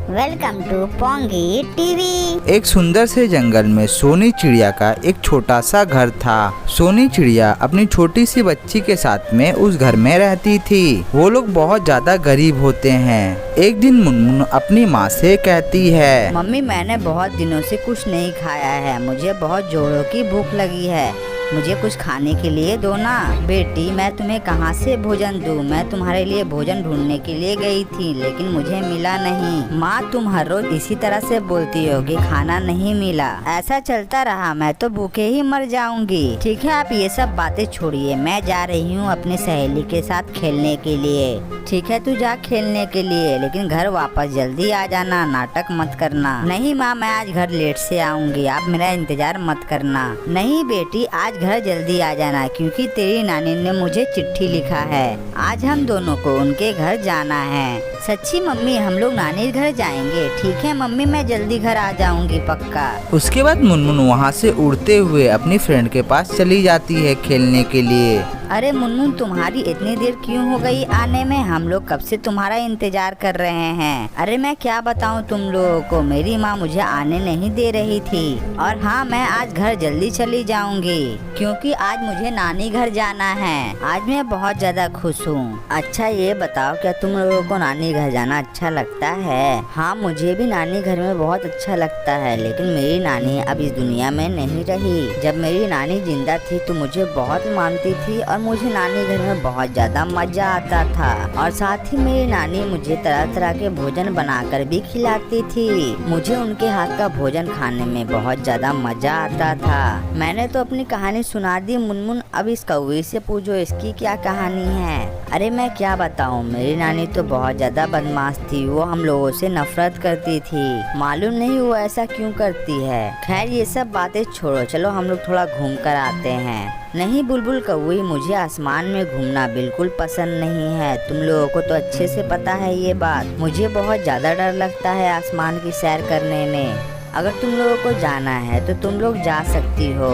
Welcome to pungi TV. एक सुंदर से जंगल में सोनी चिड़िया का एक छोटा सा घर था। सोनी चिड़िया अपनी छोटी सी बच्ची के साथ में उस घर में रहती थी। वो लोग बहुत ज्यादा गरीब होते हैं। एक दिन मुनमुन अपनी माँ से कहती है, मम्मी मैंने बहुत दिनों से कुछ नहीं खाया है, मुझे बहुत जोरों की भूख लगी है, मुझे कुछ खाने के लिए दो ना। बेटी मैं तुम्हें कहाँ से भोजन दूँ? मैं तुम्हारे लिए भोजन ढूंढने के लिए गई थी लेकिन मुझे मिला नहीं। माँ तुम हर रोज इसी तरह से बोलती हो कि खाना नहीं मिला। ऐसा चलता रहा मैं तो भूखे ही मर जाऊंगी। ठीक है आप ये सब बातें छोड़िए, मैं जा रही हूँ अपनी सहेली के साथ खेलने के लिए। ठीक है तू जा खेलने के लिए, लेकिन घर वापस जल्दी आ जाना, नाटक मत करना। नहीं माँ मैं आज घर लेट से आऊंगी, आप मेरा इंतजार मत करना। नहीं बेटी आज घर जल्दी आ जाना क्योंकि तेरी नानी ने मुझे चिट्ठी लिखा है। आज हम दोनों को उनके घर जाना है। सच्ची मम्मी हम लोग नानी घर जाएंगे? ठीक है मम्मी मैं जल्दी घर आ जाऊंगी पक्का। उसके बाद मुनमुन वहाँ से उड़ते हुए अपनी फ्रेंड के पास चली जाती है खेलने के लिए। अरे मुन्नू तुम्हारी इतनी देर क्यों हो गई आने में? हम लोग कब से तुम्हारा इंतजार कर रहे हैं। अरे मैं क्या बताऊं तुम लोगों को, मेरी माँ मुझे आने नहीं दे रही थी। और हाँ मैं आज घर जल्दी चली जाऊंगी क्योंकि आज मुझे नानी घर जाना है। आज मैं बहुत ज्यादा खुश हूँ। अच्छा ये बताओ क्या तुम लोगों को नानी घर जाना अच्छा लगता है? हाँ मुझे भी नानी घर में बहुत अच्छा लगता है, लेकिन मेरी नानी अब इस दुनिया में नहीं रही। जब मेरी नानी जिंदा थी तो मुझे बहुत मानती थी और मुझे नानी घर में बहुत ज्यादा मजा आता था। और साथ ही मेरी नानी मुझे तरह तरह के भोजन बनाकर भी खिलाती थी। मुझे उनके हाथ का भोजन खाने में बहुत ज्यादा मजा आता था। मैंने तो अपनी कहानी सुना दी मुनमुन, अब इस कौवे से पूछो इसकी क्या कहानी है। अरे मैं क्या बताऊँ, मेरी नानी तो बहुत ज्यादा बदमाश थी। वो हम लोगों से नफरत करती थी, मालूम नहीं वो ऐसा क्यों करती है। खैर ये सब बातें छोड़ो, चलो हम लोग थोड़ा घूम कर आते हैं। नहीं बुलबुल कौवी मुझे आसमान में घूमना बिल्कुल पसंद नहीं है, तुम लोगों को तो अच्छे से पता है ये बात। मुझे बहुत ज्यादा डर लगता है आसमान की सैर करने में। अगर तुम लोगों को जाना है तो तुम लोग जा सकती हो,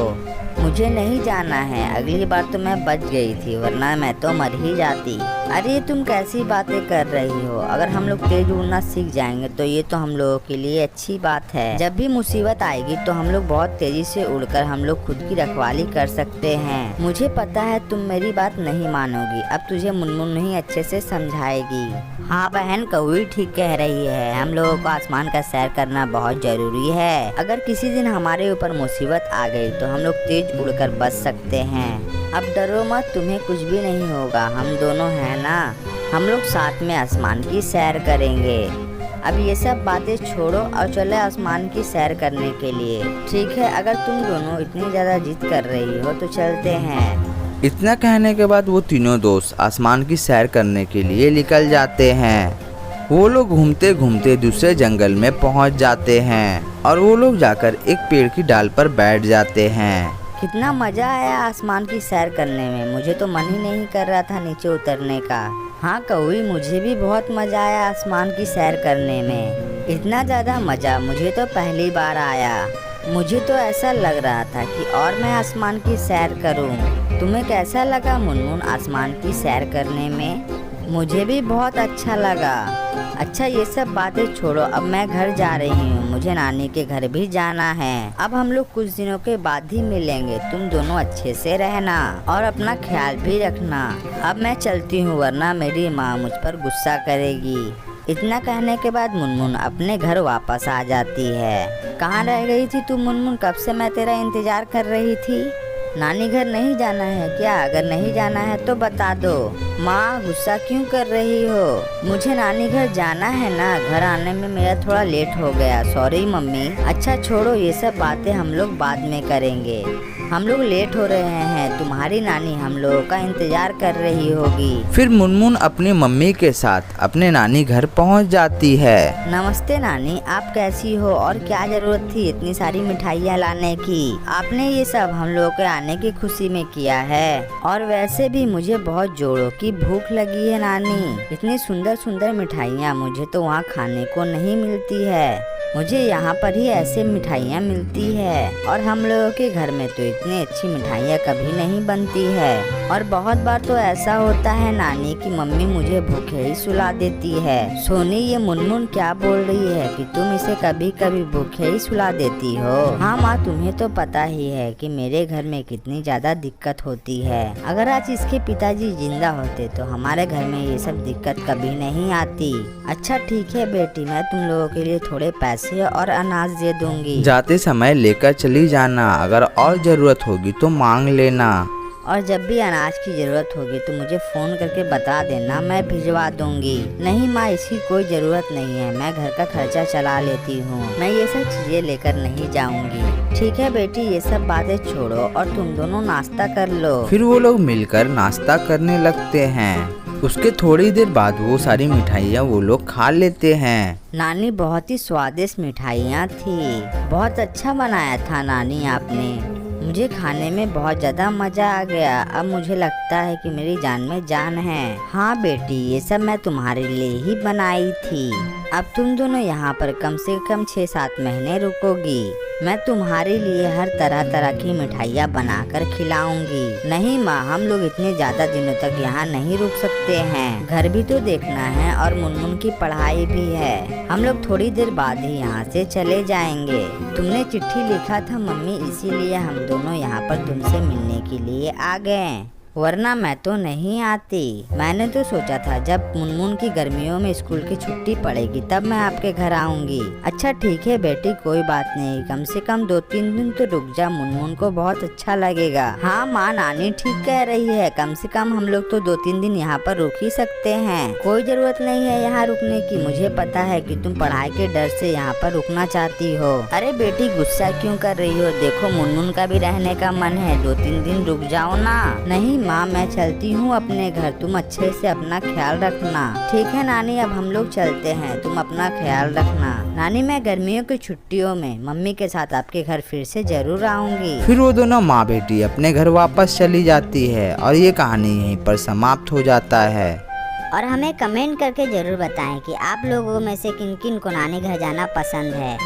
मुझे नहीं जाना है। अगली बार तो मैं बच गई थी वरना मैं तो मर ही जाती। अरे तुम कैसी बातें कर रही हो? अगर हम लोग तेज उड़ना सीख जाएंगे तो ये तो हम लोगों के लिए अच्छी बात है। जब भी मुसीबत आएगी तो हम लोग बहुत तेजी से उड़कर हम लोग खुद की रखवाली कर सकते हैं। मुझे पता है तुम मेरी बात नहीं मानोगी, अब तुझे मुनमुन नहीं अच्छे से समझाएगी। हाँ बहन कौवी ठीक कह रही है, हम लोगों को आसमान का सैर करना बहुत जरूरी है। अगर किसी दिन हमारे ऊपर मुसीबत आ गई तो हम लोग तेज उड़कर बच सकते हैं। अब डरो मत, तुम्हें कुछ भी नहीं होगा, हम दोनों हैं ना, हम लोग साथ में आसमान की सैर करेंगे। अब ये सब बातें छोड़ो और चले आसमान की सैर करने के लिए। ठीक है अगर तुम दोनों इतनी ज्यादा जिद कर रही हो तो चलते हैं। इतना कहने के बाद वो तीनों दोस्त आसमान की सैर करने के लिए निकल जाते हैं। वो लोग घूमते घूमते दूसरे जंगल में पहुंच जाते हैं और वो लोग जाकर एक पेड़ की डाल पर बैठ जाते हैं। कितना मजा आया आसमान की सैर करने में, मुझे तो मन ही नहीं कर रहा था नीचे उतरने का। हाँ कौवी मुझे भी बहुत मजा आया आसमान की सैर करने में। इतना ज्यादा मजा मुझे तो पहली बार आया। मुझे तो ऐसा लग रहा था कि और मैं आसमान की सैर करूं। तुम्हें कैसा लगा मुनमुन आसमान की सैर करने में? मुझे भी बहुत अच्छा लगा। अच्छा ये सब बातें छोड़ो, अब मैं घर जा रही हूँ, मुझे नानी के घर भी जाना है। अब हम लोग कुछ दिनों के बाद ही मिलेंगे, तुम दोनों अच्छे से रहना और अपना ख्याल भी रखना। अब मैं चलती हूँ वरना मेरी माँ मुझ पर गुस्सा करेगी। इतना कहने के बाद मुनमुन अपने घर वापस आ जाती है। कहाँ रह गई थी तू मुनमुन? कब से मैं तेरा इंतजार कर रही थी। नानी घर नहीं जाना है क्या? अगर नहीं जाना है तो बता दो। माँ गुस्सा क्यों कर रही हो? मुझे नानी घर जाना है ना, घर आने में मेरा थोड़ा लेट हो गया, सॉरी मम्मी। अच्छा छोड़ो ये सब बातें हम लोग बाद में करेंगे, हम लोग लेट हो रहे हैं, तुम्हारी नानी हम लोगों का इंतजार कर रही होगी। फिर मुनमुन अपनी मम्मी के साथ अपने नानी घर पहुंच जाती है। नमस्ते नानी, आप कैसी हो और क्या जरूरत थी इतनी सारी मिठाइयाँ लाने की? आपने ये सब हम लोगों के आने की खुशी में किया है। और वैसे भी मुझे बहुत जोरों की भूख लगी है नानी, इतनी सुंदर सुंदर मिठाइयाँ मुझे तो वहाँ खाने को नहीं मिलती है। मुझे यहाँ पर ही ऐसे मिठाइयाँ मिलती है और हम लोगों के घर में तो इतनी अच्छी मिठाइयाँ कभी नहीं बनती है। और बहुत बार तो ऐसा होता है नानी की मम्मी मुझे भूखे ही सुला देती है। सोनी, ये मुनमुन क्या बोल रही है कि तुम इसे कभी कभी भूखे ही सुला देती हो? हाँ माँ, तुम्हें तो पता ही है कि मेरे घर में कितनी ज्यादा दिक्कत होती है। अगर आज इसके पिताजी जिंदा होते तो हमारे घर में ये सब दिक्कत कभी नहीं आती। अच्छा ठीक है बेटी, मैं तुम लोगों के लिए थोड़े पैसे और अनाज दे दूंगी। जाते समय लेकर चली जाना, अगर और जरूरत होगी तो मांग लेना। और जब भी अनाज की जरूरत होगी तो मुझे फोन करके बता देना, मैं भिजवा दूंगी। नहीं माँ, इसकी कोई जरूरत नहीं है, मैं घर का खर्चा चला लेती हूँ, मैं ये सब चीजें लेकर नहीं जाऊंगी। ठीक है बेटी, ये सब बातें छोड़ो और तुम दोनों नाश्ता कर लो। फिर वो लोग मिलकर नाश्ता करने लगते हैं। उसके थोड़ी देर बाद वो सारी मिठाइयाँ वो लोग खा लेते हैं। नानी, बहुत ही स्वादिष्ट मिठाइयाँ थी, बहुत अच्छा बनाया था नानी आपने। मुझे खाने में बहुत ज्यादा मजा आ गया। अब मुझे लगता है कि मेरी जान में जान है। हाँ बेटी, ये सब मैं तुम्हारे लिए ही बनाई थी। अब तुम दोनों यहाँ पर कम से कम 6-7 महीने रुकोगी। मैं तुम्हारे लिए हर तरह तरह की मिठाइयाँ बनाकर खिलाऊंगी। नहीं माँ, हम लोग इतने ज्यादा दिनों तक यहाँ नहीं रुक सकते हैं, घर भी तो देखना है और मुनमुन की पढ़ाई भी है। हम लोग थोड़ी देर बाद ही यहाँ से चले जाएंगे। तुमने चिट्ठी लिखा था मम्मी, इसीलिए हम दोनों यहाँ पर तुमसे मिलने के लिए आ गए, वरना मैं तो नहीं आती। मैंने तो सोचा था जब मुनमुन की गर्मियों में स्कूल की छुट्टी पड़ेगी तब मैं आपके घर आऊंगी। अच्छा ठीक है बेटी, कोई बात नहीं, कम से कम 2-3 दिन तो रुक जा, मुनमुन को बहुत अच्छा लगेगा। हाँ माँ, नानी ठीक कह रही है, कम से कम हम लोग तो 2-3 दिन यहाँ पर रुक ही सकते हैं। कोई जरूरत नहीं है यहाँ रुकने की, मुझे पता है कि तुम पढ़ाई के डर से यहाँ पर रुकना चाहती हो। अरे बेटी, गुस्सा क्यों कर रही हो? देखो मुनमुन का भी रहने का मन है, 2-3 दिन रुक जाओ ना। नहीं माँ, मैं चलती हूँ अपने घर, तुम अच्छे से अपना ख्याल रखना। ठीक है नानी, अब हम लोग चलते हैं, तुम अपना ख्याल रखना। नानी, मैं गर्मियों की छुट्टियों में मम्मी के साथ आपके घर फिर से जरूर आऊंगी। फिर वो दोनों माँ बेटी अपने घर वापस चली जाती है और ये कहानी यहीं पर समाप्त हो जाता है। और हमें कमेंट करके जरूर बताएं कि आप लोगों में से किन किन को नानी घर जाना पसंद है।